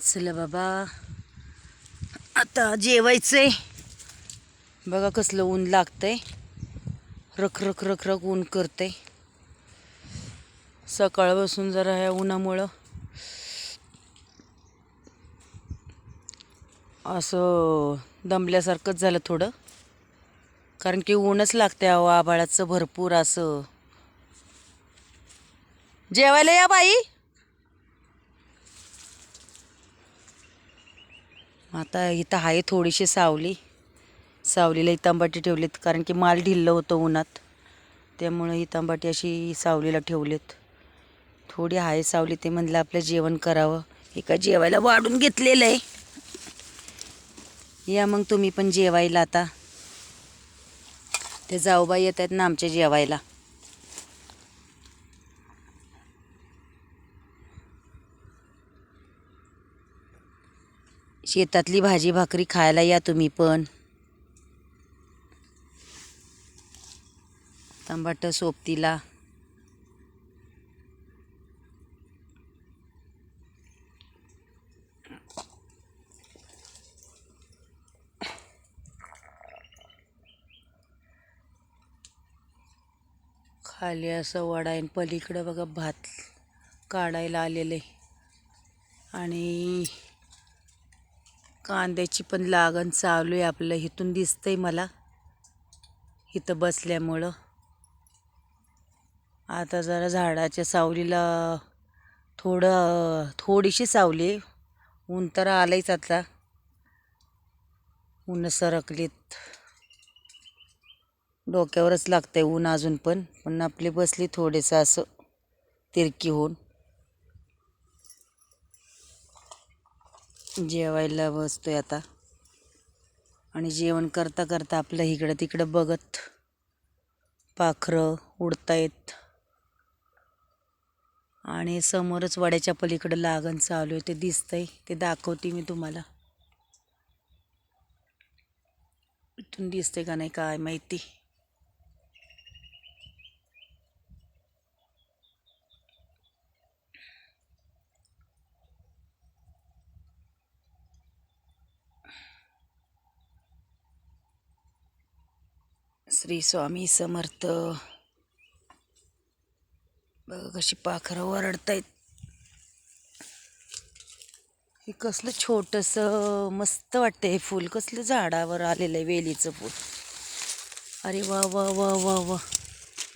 चला बाबा आता जेवायचंय. बघा कसलं ऊन लागतंय. रख रख रख रख ऊन करतंय. सकाळपासून जरा ह्या उन्हामुळं असं दमल्यासारखंच झालं थोडं. कारण की ऊनच लागतंय आभाळाचं भरपूर असं. जेवायला या बाई. आता इथं आहे थोडीशी सावली. सावलीला इतांबाटी ठेवलीत कारण की माल ढिल्लं होतं उन्हात. त्यामुळे इतांबाटी अशी सावलीला ठेवलीत. थोडी आहे सावली ते म्हणलं आपलं जेवण करावं. एका जेवायला वाढून घेतलेलं आहे. या मग तुम्ही पण जेवायला आता. ते जाऊबाई येत आहेत ना आमच्या जेवायला. शेतातली भाजी भाकरी खायला या तुम्ही पण. टमाटर सोबतीला खाली असं वडा आहे. पलीकडं बघा भात काढायला आलेले आणि कांद्याची पण लागण चालू आहे. आपलं इथून दिसतंय मला इथं बसल्यामुळं. आता जरा झाडाच्या सावलीला थोडीशी सावली. ऊन तर आलंयच आता. ऊन सरकलीत. डोक्यावरच लागतंय ऊन अजून पण आपली बसली थोडंसं असं तिरकी होऊन. जेवायला बसतोय आता आणि जेवण करता करता आपलं इकडं तिकडं बघत पाखरं उडतायत. आणि समोरच वड्याच्या पलीकडं लागण चालू आहे. ते दिसतंय ते दाखवते मी तुम्हाला. इथून दिसतंय का नाही काय माहिती. श्री स्वामी समर्थ. बघा कशी पाखरं ओरडतायत. हे कसलं छोटंसं मस्त वाटतंय. हे फूल कसलं झाडावर आलेलं आहे वेलीचं फूल. अरे वा वा वा वा वा.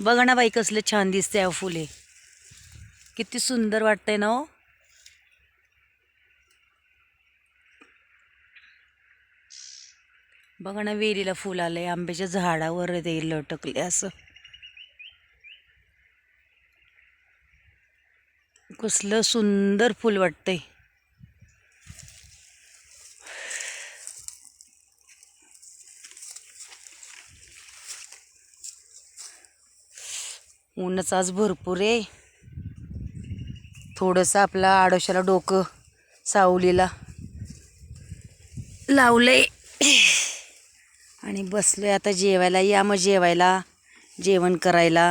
बघा ना बाई कसलं छान दिसतंय हा फुल. हे किती सुंदर वाटतंय ना हो. बघा ना वेलीला फुल आलंय. आंब्याच्या झाडावर ते लटकले असं. कसलं सुंदर फुल वाटतंय. ऊनच आज भरपूर आहे. थोडंसं आपलं आडोशाला डोकं सावलीला लावलंय आणि बसलोय आता जेवायला. या मग जेवायला जेवण करायला.